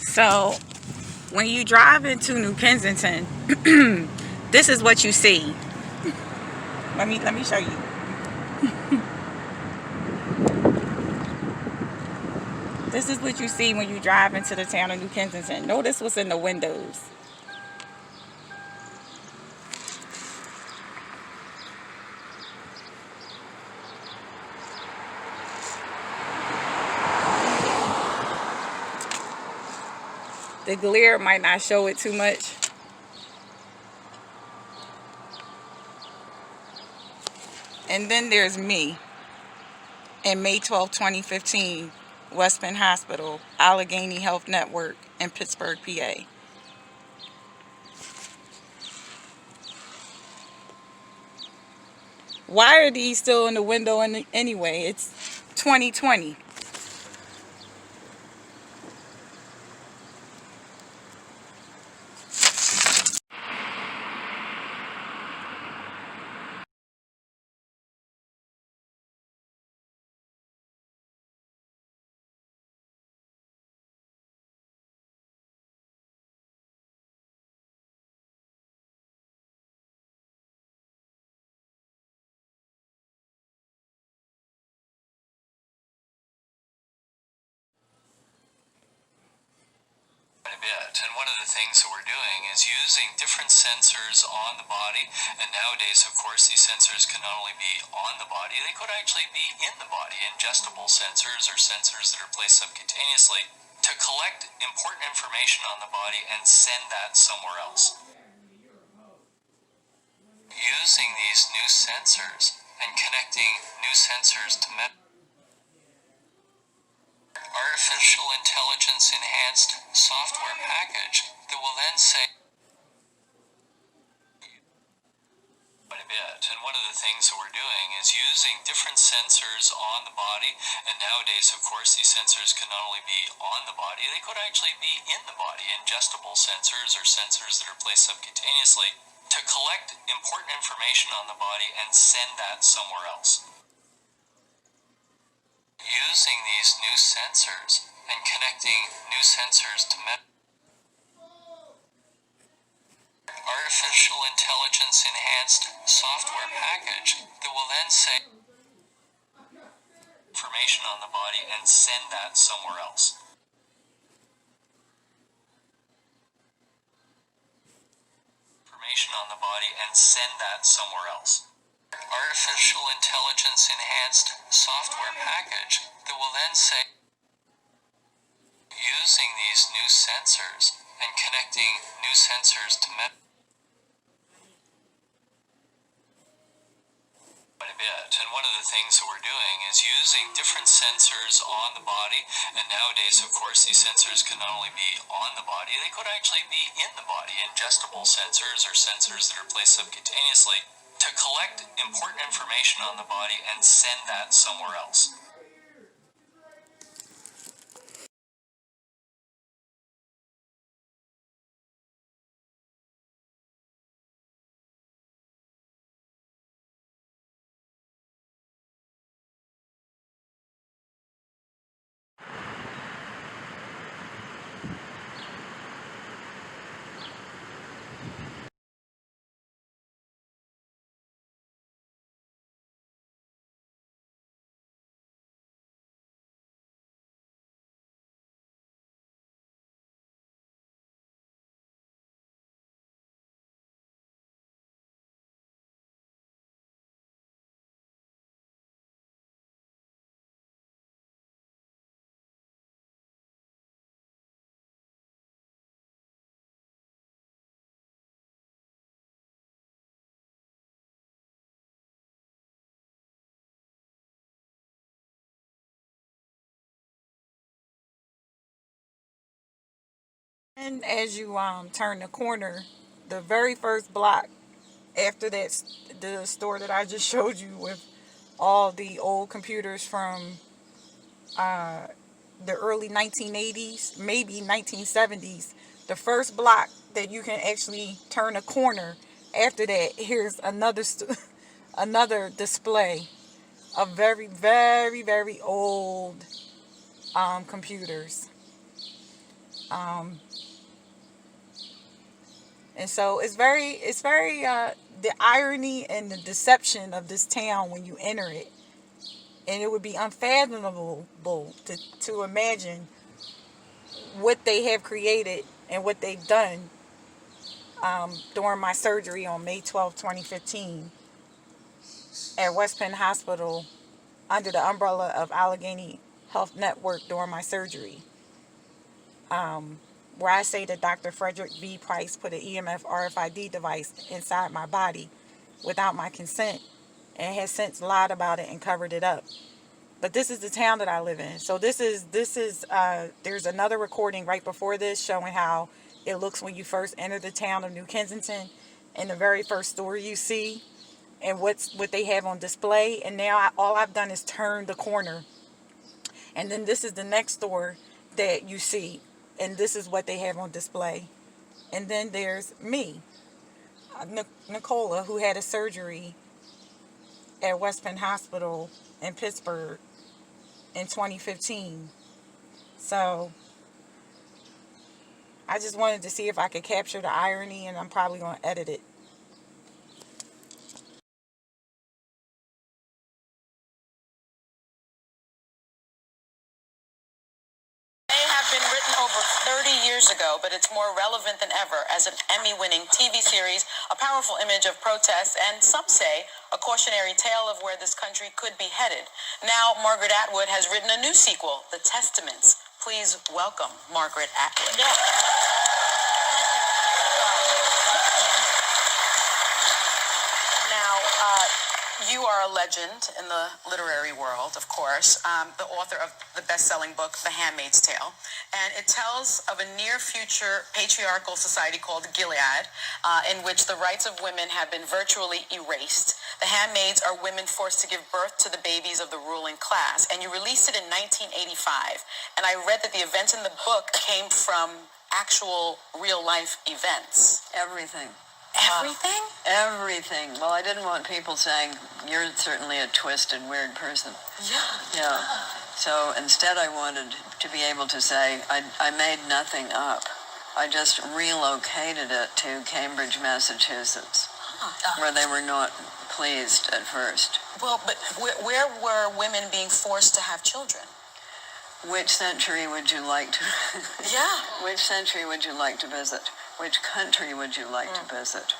So when you drive into New Kensington, this is what you see. Let me show you. This is what you see when you drive into the town of New Kensington. Notice what's in the windows. The glare might not show it too much. And then there's me in May 12, 2015, West Penn Hospital, Allegheny Health Network in Pittsburgh, PA. Why are these still in the window anyway? It's 2020. A bit. And one of the things that we're doing is using different sensors on the body. And nowadays, of course, these sensors can not only be on the body, they could actually be in the body, ingestible sensors or sensors that are placed subcutaneously to collect important information on the body and send that somewhere else. Using these new sensors and connecting new sensors to artificial intelligence enhanced software package that will then say quite a bit. And one of the things that we're doing is using different sensors on the body. And nowadays, of course, these sensors can not only be on the body, they could actually be in the body, ingestible sensors or sensors that are placed subcutaneously to collect important information on the body and send that somewhere else. Using these new sensors and connecting new sensors to artificial intelligence enhanced software package that will then say information on the body and send that somewhere else. Information on the body and send that somewhere else. Artificial intelligence enhanced software package that will then say using these new sensors and connecting new sensors to quite a bit. And one of the things that we're doing is using different sensors on the body. And nowadays, of course, these sensors can not only be on the body, they could actually be in the body, ingestible sensors or sensors that are placed subcutaneously to collect important information on the body and send that somewhere else. And as you turn the corner, the very first block after that, the store that I just showed you with all the old computers from the early 1980s, maybe 1970s. The first block that you can actually turn a corner. After that, here's another another display of very, very, very old computers. And so it's very the irony and the deception of this town when you enter it, and it would be unfathomable to imagine what they have created and what they've done during my surgery on May 12, 2015 at West Penn Hospital under the umbrella of Allegheny Health Network during my surgery. Where I say that Dr. Frederick V. Price put an EMF RFID device inside my body without my consent and has since lied about it and covered it up. But this is the town that I live in. So this is there's another recording right before this showing how it looks when you first enter the town of New Kensington, and the very first store you see and what they have on display. And now all I've done is turn the corner. And then this is the next store that you see, and this is what they have on display. And then there's me, Nicola, who had a surgery at West Penn Hospital in Pittsburgh in 2015. So I just wanted to see if I could capture the irony, and I'm probably going to edit it. Been written over 30 years ago, but it's more relevant than ever as an Emmy-winning TV series, a powerful image of protest, and some say a cautionary tale of where this country could be headed. Now, Margaret Atwood has written a new sequel, The Testaments. Please welcome Margaret Atwood. Yeah. Now, you are a legend in the literary world, of course, the author of the best-selling book, The Handmaid's Tale, and it tells of a near-future patriarchal society called Gilead, in which the rights of women have been virtually erased. The handmaids are women forced to give birth to the babies of the ruling class, and you released it in 1985, and I read that the events in the book came from actual real-life events. Everything. Everything? Everything. Well, I didn't want people saying, you're certainly a twisted, weird person. Yeah. So instead I wanted to be able to say, I made nothing up. I just relocated it to Cambridge, Massachusetts, where they were not pleased at first. Well, but where were women being forced to have children? Which century would you like to... Yeah. Which century would you like to visit? Which country would you like to visit?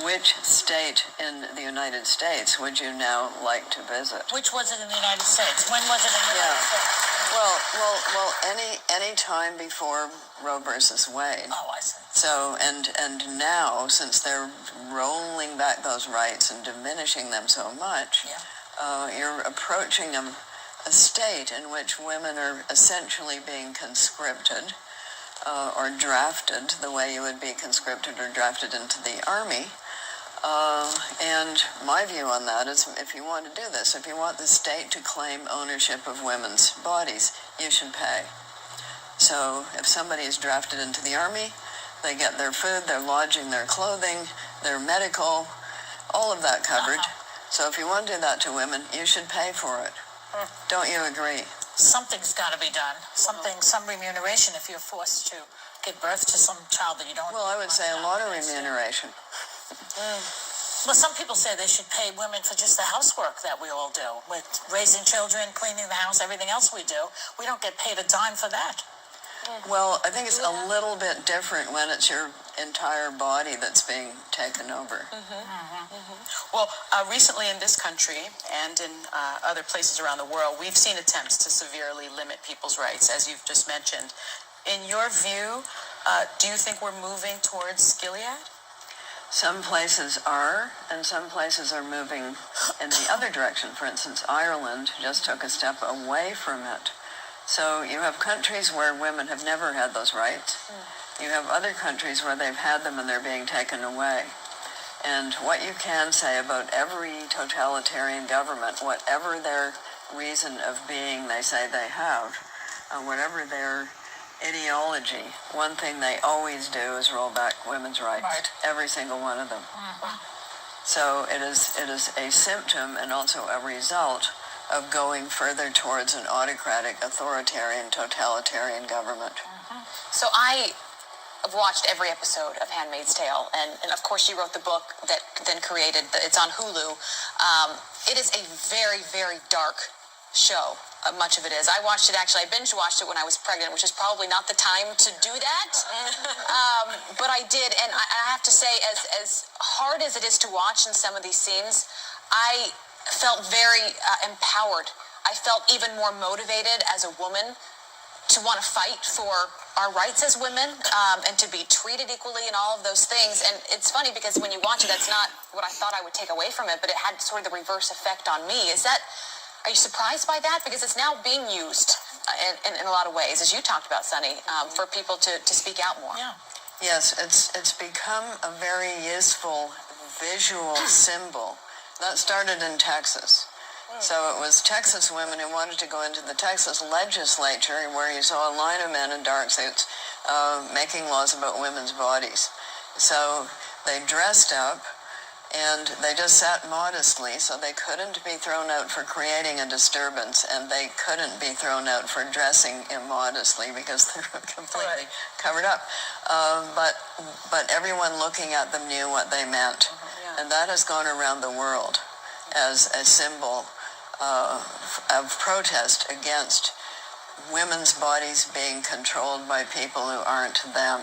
Which state in the United States would you now like to visit? Which was it in the United States? When was it in the United States? Well, any time before Roe versus Wade. Oh, I see. So, and now, since they're rolling back those rights and diminishing them so much, you're approaching a state in which women are essentially being conscripted or drafted the way you would be conscripted or drafted into the army. And my view on that is, if you want to do this, if you want the state to claim ownership of women's bodies, you should pay. So if somebody is drafted into the army, they get their food, their lodging, their clothing, their medical, all of that covered. So if you want to do that to women, you should pay for it. Don't you agree? Something's got to be done. Some remuneration if you're forced to give birth to some child that you don't. Well, I would say a lot of remuneration. Well, some people say they should pay women for just the housework that we all do, with raising children, cleaning the house, everything else we do. We don't get paid a dime for that. Well, I think it's a little bit different when it's your entire body that's being taken over. Well, recently in this country and in other places around the world, we've seen attempts to severely limit people's rights, as you've just mentioned. In your view, do you think we're moving towards Gilead? Some places are, and some places are moving in the other direction. For instance, Ireland just took a step away from it. So you have countries where women have never had those rights. You have other countries where they've had them and they're being taken away. And what you can say about every totalitarian government, whatever their reason of being they say they have, whatever their ideology, one thing they always do is roll back women's rights. Right. Every single one of them. So it is a symptom and also a result of going further towards an autocratic, authoritarian, totalitarian government. So I have watched every episode of Handmaid's Tale, and of course you wrote the book that then created, it's on Hulu. It is a very, very dark show. Much of it is. I watched it, actually, I binge watched it when I was pregnant, which is probably not the time to do that. But I did, and I have to say, as hard as it is to watch in some of these scenes, I felt very empowered. I felt even more motivated as a woman to want to fight for our rights as women, and to be treated equally and all of those things. And it's funny because when you watch it, that's not what I thought I would take away from it, but it had sort of the reverse effect on me. Are you surprised by that? Because it's now being used in a lot of ways, as you talked about, Sunny, for people to speak out more. Yeah. Yes, it's become a very useful visual symbol. That started in Texas. So it was Texas women who wanted to go into the Texas legislature, where you saw a line of men in dark suits making laws about women's bodies. So they dressed up, and they just sat modestly, so they couldn't be thrown out for creating a disturbance, and they couldn't be thrown out for dressing immodestly because they were completely covered up. But everyone looking at them knew what they meant. And that has gone around the world as a symbol of protest against women's bodies being controlled by people who aren't them.